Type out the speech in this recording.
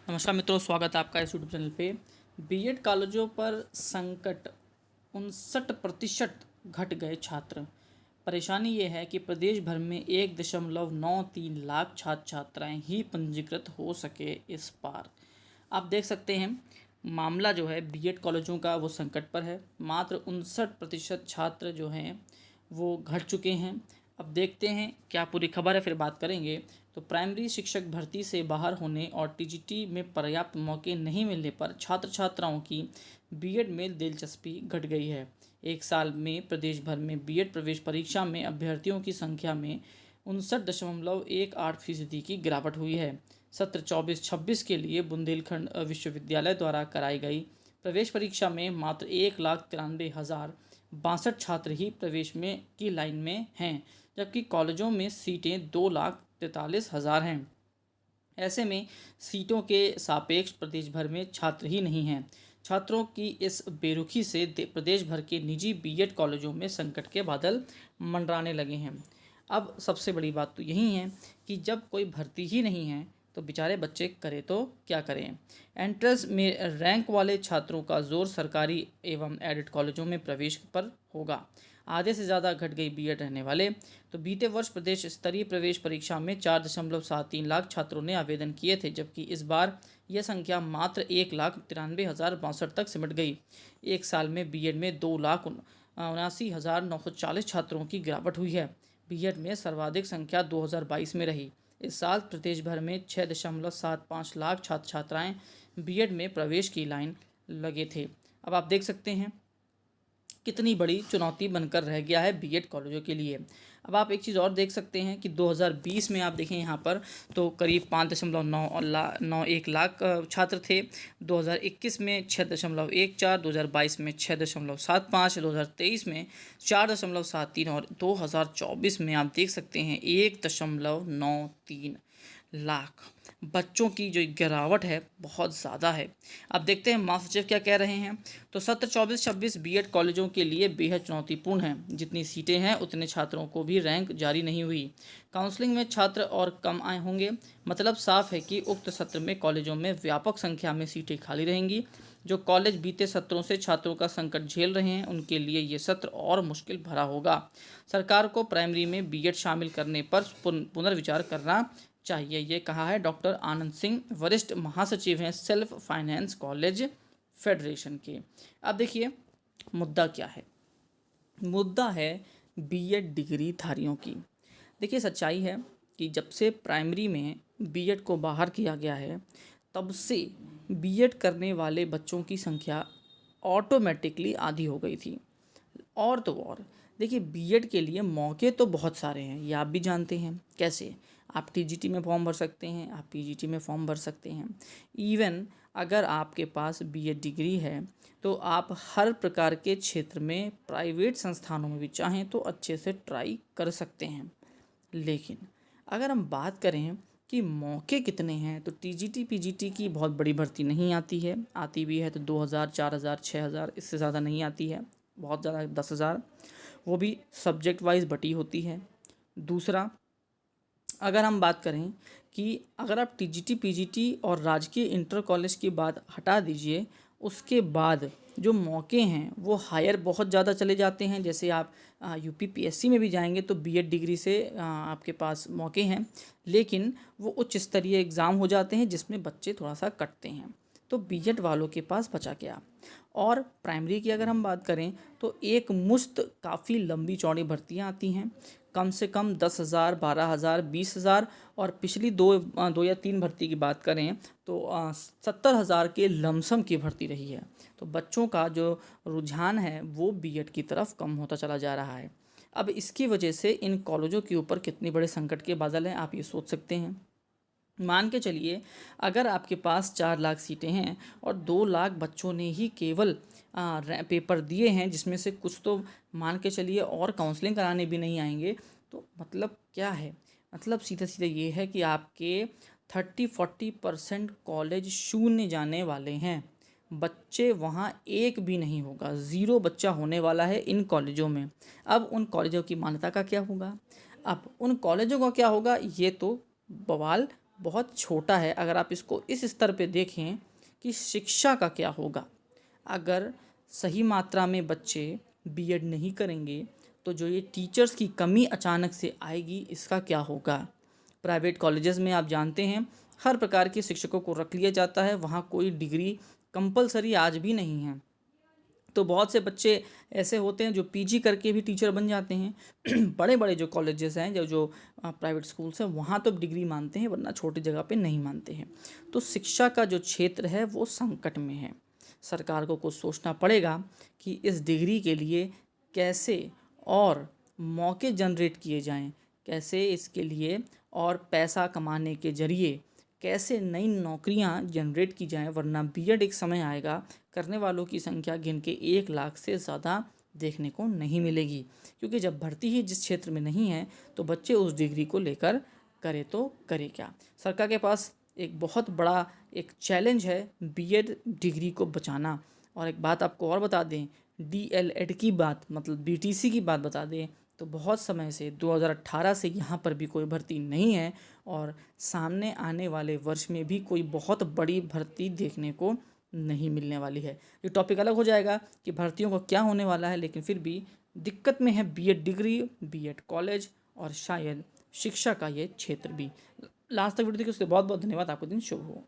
नमस्कार मित्रों, स्वागत है आपका इस यूट्यूब चैनल पे। बीएड कॉलेजों पर संकट 59% घट गए छात्र। परेशानी ये है कि प्रदेश भर में 1.93 लाख छात्र छात्राएं ही पंजीकृत हो सके इस बार। आप देख सकते हैं मामला जो है बीएड कॉलेजों का वो संकट पर है। मात्र 59% छात्र जो हैं वो घट चुके हैं। अब देखते हैं क्या पूरी खबर है, फिर बात करेंगे। तो प्राइमरी शिक्षक भर्ती से बाहर होने और टीजीटी में पर्याप्त मौके नहीं मिलने पर छात्र छात्राओं की बीएड में दिलचस्पी घट गई है। एक साल में प्रदेश भर में बीएड प्रवेश परीक्षा में अभ्यर्थियों की संख्या में 59.18% की गिरावट हुई है। सत्र 24-26 के लिए बुंदेलखंड विश्वविद्यालय द्वारा कराई गई प्रवेश परीक्षा में मात्र 1,93,062 छात्र ही प्रवेश में की लाइन में हैं, जबकि कॉलेजों में सीटें 2,43,000 हैं। ऐसे में सीटों के सापेक्ष प्रदेश भर में छात्र ही नहीं हैं। छात्रों की इस बेरुखी से प्रदेश भर के निजी बीएड कॉलेजों में संकट के बादल मंडराने लगे हैं। अब सबसे बड़ी बात तो यही है कि जब कोई भर्ती ही नहीं है तो बेचारे बच्चे करें तो क्या करें। एंट्रेंस में रैंक वाले छात्रों का जोर सरकारी एवं एडेड कॉलेजों में प्रवेश पर होगा। आधे से ज़्यादा घट गई बीएड रहने वाले। तो बीते वर्ष प्रदेश स्तरीय प्रवेश परीक्षा में 4.73 लाख छात्रों ने आवेदन किए थे, जबकि इस बार यह संख्या मात्र 1,93,062 तक सिमट गई। एक साल में बीएड में 2,79,940 छात्रों की गिरावट हुई है। बीएड में सर्वाधिक संख्या 2022 में रही। इस साल प्रदेश भर में 6.75 लाख छात्र छात्राएं बीएड में प्रवेश की लाइन लगे थे। अब आप देख सकते हैं कितनी बड़ी चुनौती बनकर रह गया है बीएड कॉलेजों के लिए। अब आप एक चीज़ और देख सकते हैं कि 2020 में आप देखें यहाँ पर तो करीब 5.91 लाख छात्र थे। 2021 में 6.14, 2022 में 6.75, 2023 में 4.73 और 2024 में आप देख सकते हैं 1.93 लाख। बच्चों की जो गिरावट है बहुत ज़्यादा है। अब देखते हैं महासचिव क्या कह रहे हैं। तो सत्र 24-26 बीएड कॉलेजों के लिए बेहद चुनौतीपूर्ण है। जितनी सीटें हैं उतने छात्रों को भी रैंक जारी नहीं हुई। काउंसलिंग में छात्र और कम आए होंगे। मतलब साफ है कि उक्त सत्र में कॉलेजों में व्यापक संख्या में सीटें खाली रहेंगी। जो कॉलेज बीते सत्रों से छात्रों का संकट झेल रहे हैं उनके लिए ये सत्र और मुश्किल भरा होगा। सरकार को प्राइमरी में बीएड शामिल करने पर पुनर्विचार करना चाहिए, ये कहा है डॉक्टर आनंद सिंह, वरिष्ठ महासचिव हैं सेल्फ फाइनेंस कॉलेज फेडरेशन के। अब देखिए मुद्दा क्या है। मुद्दा है बीएड डिग्री धारियों की। देखिए सच्चाई है कि जब से प्राइमरी में बीएड को बाहर किया गया है तब से बीएड करने वाले बच्चों की संख्या ऑटोमेटिकली आधी हो गई थी। और तो और देखिए बीएड के लिए मौके तो बहुत सारे हैं, ये आप भी जानते हैं। कैसे? आप टीजीटी में फॉर्म भर सकते हैं, आप पीजीटी में फॉर्म भर सकते हैं। इवन अगर आपके पास बीएड डिग्री है तो आप हर प्रकार के क्षेत्र में प्राइवेट संस्थानों में भी चाहें तो अच्छे से ट्राई कर सकते हैं। लेकिन अगर हम बात करें कि मौके कितने हैं तो टीजीटी पीजीटी की बहुत बड़ी भर्ती नहीं आती है। आती भी है तो 2,000, 4,000, 6,000, इससे ज़्यादा नहीं आती है। बहुत ज़्यादा 10,000, वो भी सब्जेक्ट वाइज बटी होती है। दूसरा, अगर हम बात करें कि अगर आप टीजीटी पीजीटी और राजकीय इंटर कॉलेज की बात हटा दीजिए, उसके बाद जो मौके हैं वो हायर बहुत ज़्यादा चले जाते हैं। जैसे आप यूपीपीएससी में भी जाएंगे तो बीएड डिग्री से आपके पास मौके हैं, लेकिन वो उच्च स्तरीय एग्ज़ाम हो जाते हैं जिसमें बच्चे थोड़ा सा कटते हैं। तो बीएड वालों के पास बचा क्या। और प्राइमरी की अगर हम बात करें तो एक मुश्त काफ़ी लंबी चौड़ी भर्तियां आती हैं, कम से कम 10,000, 12,000, 20,000। और पिछली दो या तीन भर्ती की बात करें तो 70,000 के लमसम की भर्ती रही है। तो बच्चों का जो रुझान है वो बीएड की तरफ कम होता चला जा रहा है। अब इसकी वजह से इन कॉलेजों के ऊपर कितने बड़े संकट के बादल हैं आप ये सोच सकते हैं। मान के चलिए अगर आपके पास 4 लाख सीटें हैं और 2 लाख बच्चों ने ही केवल पेपर दिए हैं, जिसमें से कुछ तो मान के चलिए और काउंसलिंग कराने भी नहीं आएंगे, तो मतलब क्या है। मतलब सीधा सीधा ये है कि आपके 30-40% कॉलेज शून्य जाने वाले हैं। बच्चे वहाँ एक भी नहीं होगा, ज़ीरो बच्चा होने वाला है इन कॉलेजों में। अब उन कॉलेजों की मान्यता का क्या होगा, अब उन कॉलेजों का क्या होगा, ये तो बवाल बहुत छोटा है। अगर आप इसको इस स्तर पे देखें कि शिक्षा का क्या होगा, अगर सही मात्रा में बच्चे बीएड नहीं करेंगे तो जो ये टीचर्स की कमी अचानक से आएगी, इसका क्या होगा। प्राइवेट कॉलेजेस में आप जानते हैं हर प्रकार के शिक्षकों को रख लिया जाता है, वहाँ कोई डिग्री कंपलसरी आज भी नहीं है। तो बहुत से बच्चे ऐसे होते हैं जो पीजी करके भी टीचर बन जाते हैं। बड़े बड़े जो कॉलेजेस हैं, जो प्राइवेट स्कूल्स हैं, वहाँ तो डिग्री मानते हैं, वरना छोटी जगह पे नहीं मानते हैं। तो शिक्षा का जो क्षेत्र है वो संकट में है। सरकार को कुछ सोचना पड़ेगा कि इस डिग्री के लिए कैसे और मौके जनरेट किए जाएं, कैसे इसके लिए और पैसा कमाने के जरिए कैसे नई नौकरियां जनरेट की जाएं, वरना बीएड एक समय आएगा करने वालों की संख्या गिन के 1 लाख से ज़्यादा देखने को नहीं मिलेगी। क्योंकि जब भर्ती ही जिस क्षेत्र में नहीं है तो बच्चे उस डिग्री को लेकर करे तो करे क्या। सरकार के पास एक बहुत बड़ा एक चैलेंज है बीएड डिग्री को बचाना। और एक बात आपको और बता दें, डीएलएड की बात मतलब बीटीसी की बात बता दें तो बहुत समय से 2018 से यहाँ पर भी कोई भर्ती नहीं है और सामने आने वाले वर्ष में भी कोई बहुत बड़ी भर्ती देखने को नहीं मिलने वाली है। ये टॉपिक अलग हो जाएगा कि भर्तियों को क्या होने वाला है, लेकिन फिर भी दिक्कत में है बीएड डिग्री, बीएड कॉलेज और शायद शिक्षा का ये क्षेत्र भी। लास्ट तक वीडियो देखिए, उसके बहुत बहुत धन्यवाद। आपको दिन शुभ हो।